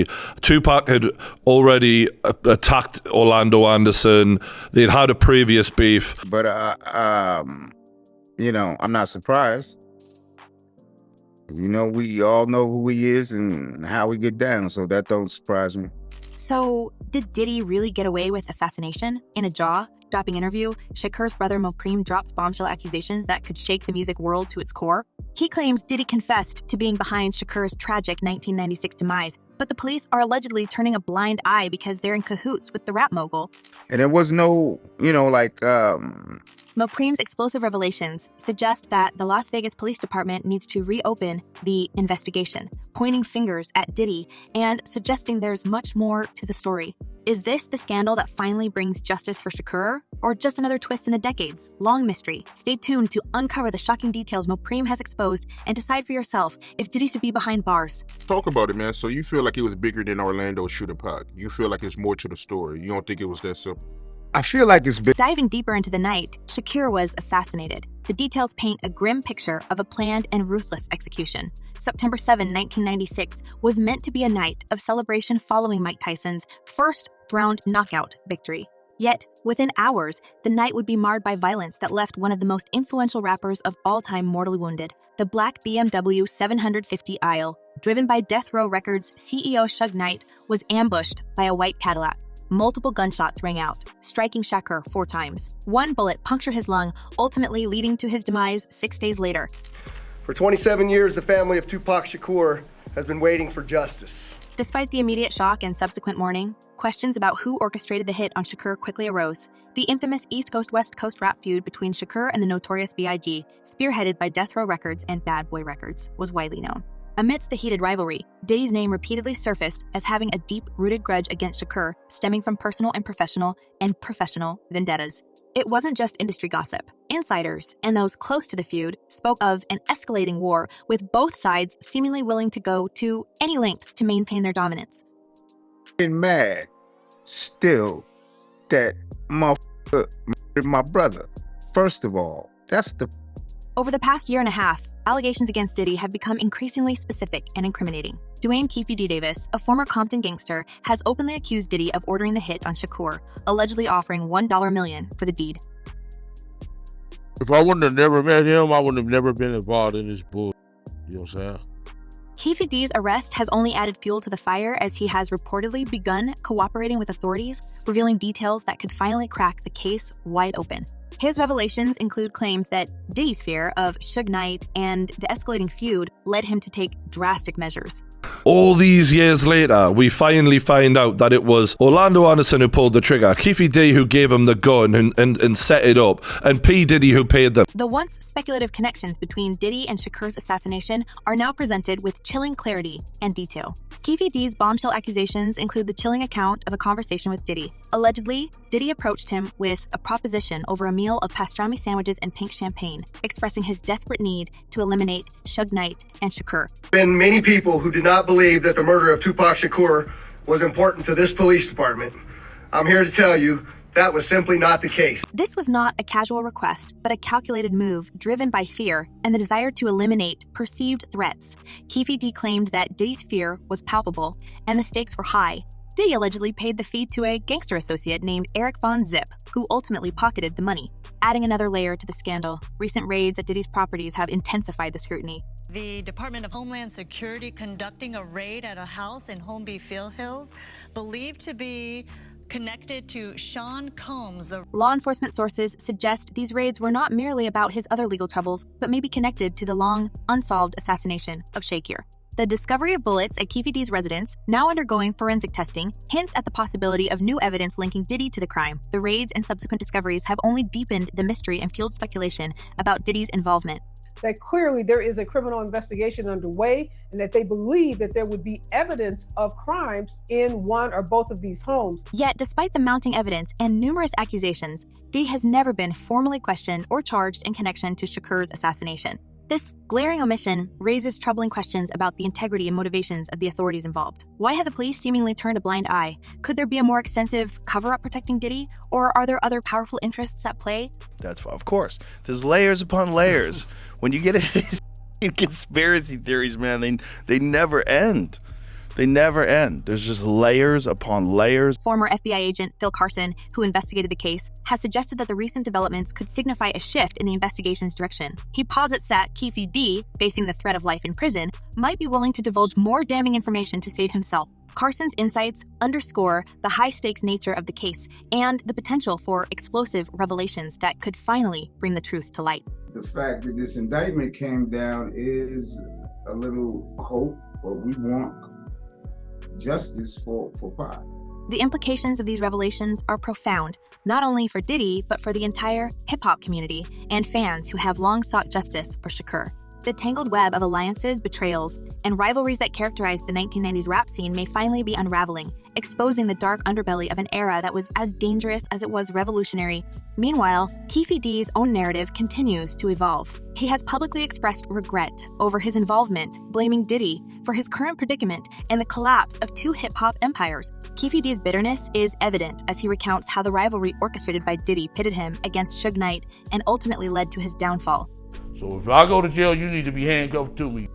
Diddy. Tupac had already attacked Orlando Anderson. They'd had a previous beef. But, you know, I'm not surprised. You know, we all know who he is and how he get down, so that don't surprise me. So, did Diddy really get away with assassination? In a jaw-dropping interview, Shakur's brother Mopreme drops bombshell accusations that could shake the music world to its core. He claims Diddy confessed to being behind Shakur's tragic 1996 demise, but the police are allegedly turning a blind eye because they're in cahoots with the rap mogul. And there was no, you know, like, Mopreme's explosive revelations suggest that the Las Vegas Police Department needs to reopen the investigation, pointing fingers at Diddy and suggesting there's much more to the story. Is this the scandal that finally brings justice for Shakur, or just another twist in a decades-long mystery? Stay tuned to uncover the shocking details Mopreme has exposed and decide for yourself if Diddy should be behind bars. Talk about it, man. So you feel like it was bigger than Orlando shooting Pac. You feel like it's more to the story. You don't think it was that simple? I feel like it's been... Diving deeper into the night, Shakur was assassinated. The details paint a grim picture of a planned and ruthless execution. September 7, 1996 was meant to be a night of celebration following Mike Tyson's first round knockout victory. Yet, within hours, the night would be marred by violence that left one of the most influential rappers of all time mortally wounded. The black BMW 750 Isle, driven by Death Row Records CEO Suge Knight, was ambushed by a white Cadillac. Multiple gunshots rang out, striking Shakur 4 times. One bullet punctured his lung, ultimately leading to his demise 6 days later. For 27 years, the family of Tupac Shakur has been waiting for justice. Despite the immediate shock and subsequent mourning, questions about who orchestrated the hit on Shakur quickly arose. The infamous East Coast-West Coast rap feud between Shakur and the notorious B.I.G., spearheaded by Death Row Records and Bad Boy Records, was widely known. Amidst the heated rivalry, Diddy's name repeatedly surfaced as having a deep-rooted grudge against Shakur, stemming from personal and professional vendettas. It wasn't just industry gossip. Insiders and those close to the feud spoke of an escalating war, with both sides seemingly willing to go to any lengths to maintain their dominance. I'm mad still that motherfucker murdered my brother. First of all, that's the... Over the past year and a half, allegations against Diddy have become increasingly specific and incriminating. Dwayne "Keefy" D. Davis, a former Compton gangster, has openly accused Diddy of ordering the hit on Shakur, allegedly offering $1 million for the deed. If I wouldn't have never met him, I wouldn't have never been involved in this bull. You know what I'm saying? Keefy D's arrest has only added fuel to the fire, as he has reportedly begun cooperating with authorities, revealing details that could finally crack the case wide open. His revelations include claims that Diddy's fear of Suge Knight and the escalating feud led him to take drastic measures. All these years later, we finally find out that it was Orlando Anderson who pulled the trigger, Keefy D who gave him the gun and set it up, and P. Diddy who paid them. The once speculative connections between Diddy and Shakur's assassination are now presented with chilling clarity and detail. Keefy D's bombshell accusations include the chilling account of a conversation with Diddy. Allegedly, Diddy approached him with a proposition over a meal of pastrami sandwiches and pink champagne, expressing his desperate need to eliminate Suge Knight and Shakur. Been many people who did not believe that the murder of Tupac Shakur was important to this police department. I'm here to tell you that was simply not the case. This was not a casual request, but a calculated move driven by fear and the desire to eliminate perceived threats. Keefy D claimed that Diddy's fear was palpable and the stakes were high. Diddy allegedly paid the fee to a gangster associate named Eric Von Zip, who ultimately pocketed the money. Adding another layer to the scandal, recent raids at Diddy's properties have intensified the scrutiny. The Department of Homeland Security conducting a raid at a house in Holmby Field Hills, believed to be connected to Sean Combs. Law enforcement sources suggest these raids were not merely about his other legal troubles, but may be connected to the long, unsolved assassination of Shakur. The discovery of bullets at Keefy D's residence, now undergoing forensic testing, hints at the possibility of new evidence linking Diddy to the crime. The raids and subsequent discoveries have only deepened the mystery and fueled speculation about Diddy's involvement. That clearly there is a criminal investigation underway, and that they believe that there would be evidence of crimes in one or both of these homes. Yet, despite the mounting evidence and numerous accusations, Diddy has never been formally questioned or charged in connection to Shakur's assassination. This glaring omission raises troubling questions about the integrity and motivations of the authorities involved. Why have the police seemingly turned a blind eye? Could there be a more extensive cover-up protecting Diddy? Or are there other powerful interests at play? That's of course. There's layers upon layers. When you get into these conspiracy theories, man, they never end. They never end. There's just layers upon layers. Former FBI agent Phil Carson, who investigated the case, has suggested that the recent developments could signify a shift in the investigation's direction. He posits that Keefe D, facing the threat of life in prison, might be willing to divulge more damning information to save himself. Carson's insights underscore the high-stakes nature of the case and the potential for explosive revelations that could finally bring the truth to light. The fact that this indictment came down is a little hope, but we want justice for Pac. The implications of these revelations are profound, not only for Diddy, but for the entire hip-hop community and fans who have long sought justice for Shakur. The tangled web of alliances, betrayals, and rivalries that characterized the 1990s rap scene may finally be unraveling, exposing the dark underbelly of an era that was as dangerous as it was revolutionary. Meanwhile, Keefe D's own narrative continues to evolve. He has publicly expressed regret over his involvement, blaming Diddy for his current predicament and the collapse of two hip-hop empires. Keefe D's bitterness is evident as he recounts how the rivalry orchestrated by Diddy pitted him against Suge Knight and ultimately led to his downfall. So if I go to jail, you need to be handcuffed to me.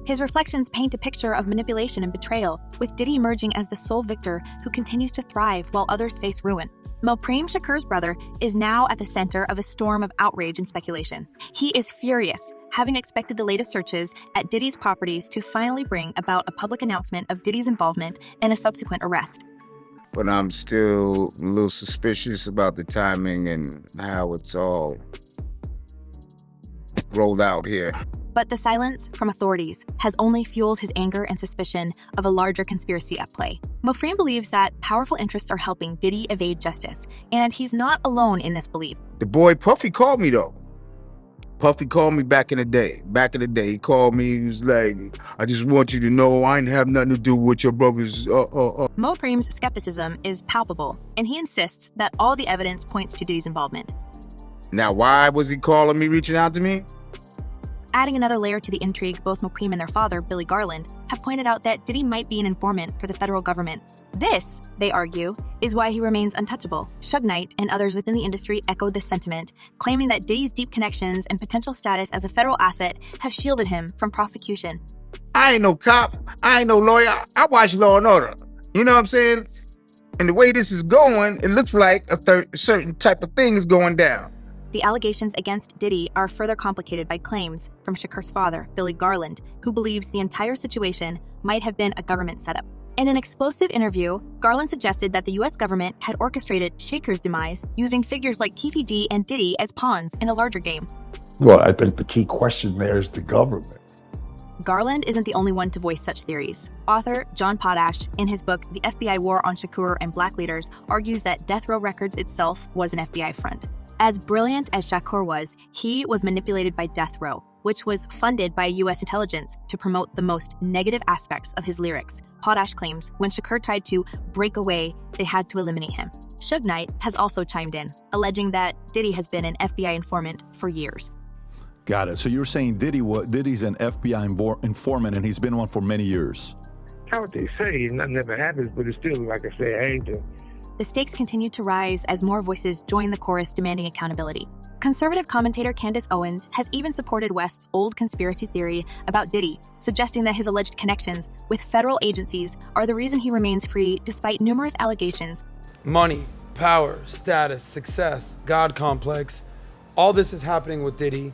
His reflections paint a picture of manipulation and betrayal, with Diddy emerging as the sole victor who continues to thrive while others face ruin. Mopreme, Shakur's brother, is now at the center of a storm of outrage and speculation. He is furious, having expected the latest searches at Diddy's properties to finally bring about a public announcement of Diddy's involvement and a subsequent arrest. But I'm still a little suspicious about the timing and how it's all rolled out here. But the silence from authorities has only fueled his anger and suspicion of a larger conspiracy at play. Mopreme believes that powerful interests are helping Diddy evade justice, and he's not alone in this belief. The boy Puffy called me, though. Puffy called me back in the day. He called me, he was like, I just want you to know I ain't have nothing to do with your brother's, Mopreme's skepticism is palpable, and he insists that all the evidence points to Diddy's involvement. Now, why was he calling me, reaching out to me? Adding another layer to the intrigue, both Mopreme and their father, Billy Garland, have pointed out that Diddy might be an informant for the federal government. This, they argue, is why he remains untouchable. Suge Knight and others within the industry echoed this sentiment, claiming that Diddy's deep connections and potential status as a federal asset have shielded him from prosecution. I ain't no cop. I ain't no lawyer. I watch Law and Order. You know what I'm saying? And the way this is going, it looks like a certain type of thing is going down. The allegations against Diddy are further complicated by claims from Shakur's father, Billy Garland, who believes the entire situation might have been a government setup. In an explosive interview, Garland suggested that the U.S. government had orchestrated Shakur's demise using figures like Keefe D and Diddy as pawns in a larger game. Well, I think the key question there is the government. Garland isn't the only one to voice such theories. Author John Potash, in his book The FBI War on Shakur and Black Leaders, argues that Death Row Records itself was an FBI front. As brilliant as Shakur was, he was manipulated by Death Row, which was funded by U.S. intelligence to promote the most negative aspects of his lyrics. Potash claims when Shakur tried to break away, they had to eliminate him. Suge Knight has also chimed in, alleging that Diddy has been an FBI informant for years. Got it. So you're saying Diddy's an FBI informant and he's been one for many years? How would they say? Nothing ever happens, but it's still, like I said, angel. The stakes continue to rise as more voices join the chorus demanding accountability. Conservative commentator Candace Owens has even supported West's old conspiracy theory about Diddy, suggesting that his alleged connections with federal agencies are the reason he remains free despite numerous allegations. Money, power, status, success, God complex, all this is happening with Diddy.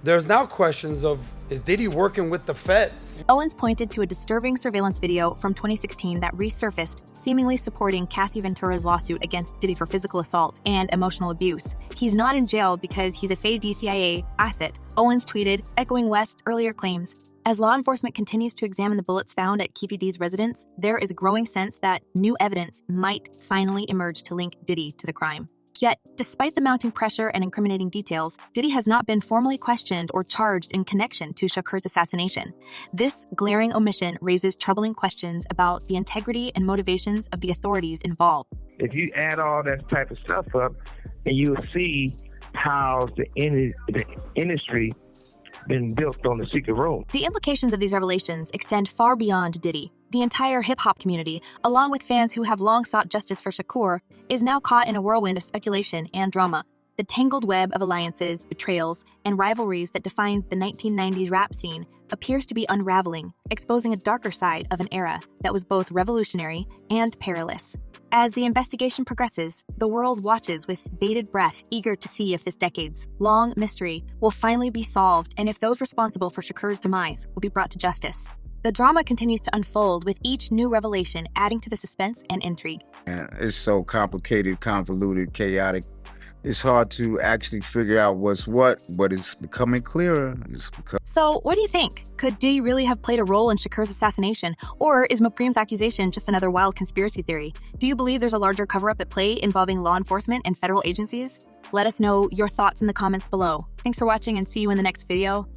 There's now questions of, is Diddy working with the feds? Owens pointed to a disturbing surveillance video from 2016 that resurfaced, seemingly supporting Cassie Ventura's lawsuit against Diddy for physical assault and emotional abuse. He's not in jail because he's a fake DCIA asset, Owens tweeted, echoing West's earlier claims. As law enforcement continues to examine the bullets found at Keefe D's residence, there is a growing sense that new evidence might finally emerge to link Diddy to the crime. Yet, despite the mounting pressure and incriminating details, Diddy has not been formally questioned or charged in connection to Shakur's assassination. This glaring omission raises troubling questions about the integrity and motivations of the authorities involved. If you add all that type of stuff up, and you'll see how the industry been built on the secret room. The implications of these revelations extend far beyond Diddy. The entire hip-hop community, along with fans who have long sought justice for Shakur, is now caught in a whirlwind of speculation and drama. The tangled web of alliances, betrayals, and rivalries that defined the 1990s rap scene appears to be unraveling, exposing a darker side of an era that was both revolutionary and perilous. As the investigation progresses, the world watches with bated breath, eager to see if this decade's long mystery will finally be solved and if those responsible for Shakur's demise will be brought to justice. The drama continues to unfold, with each new revelation adding to the suspense and intrigue. And it's so complicated, convoluted, chaotic. It's hard to actually figure out what's what, but it's becoming clearer. So, what do you think? Could Diddy really have played a role in Shakur's assassination? Or is Mopreme's accusation just another wild conspiracy theory? Do you believe there's a larger cover-up at play involving law enforcement and federal agencies? Let us know your thoughts in the comments below. Thanks for watching, and see you in the next video.